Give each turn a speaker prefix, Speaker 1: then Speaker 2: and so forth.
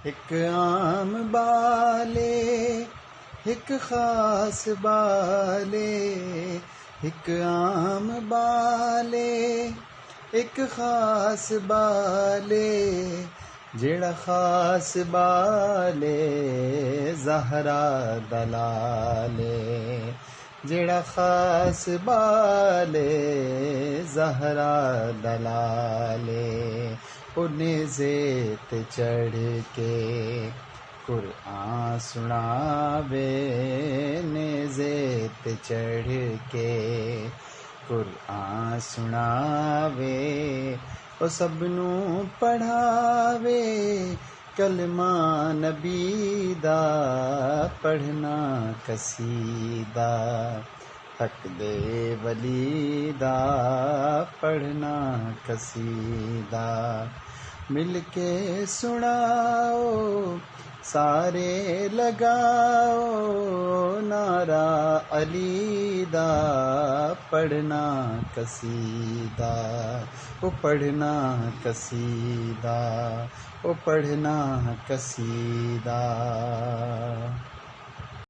Speaker 1: ایک عام بالے ایک خاص بالے، ایک عام بالے ایک خاص بالے، جڑا خاص بالے زہرا دلالے، جڑا خاص بالے زہرا دلالے، انہیں زیت چڑھ کے قرآن سناوے، نیزے تے چڑھ کے قرآن سناوے، او سب نو پڑھاوے کلمہ نبی دا پڑھنا قصیدہ، حق دے ولی دا پڑھنا قصیدہ، مل کے سناؤ سارے لگاؤ نعرہ علی دا پڑھنا قصیدہ، او پڑھنا قصیدہ، او پڑھنا قصیدہ۔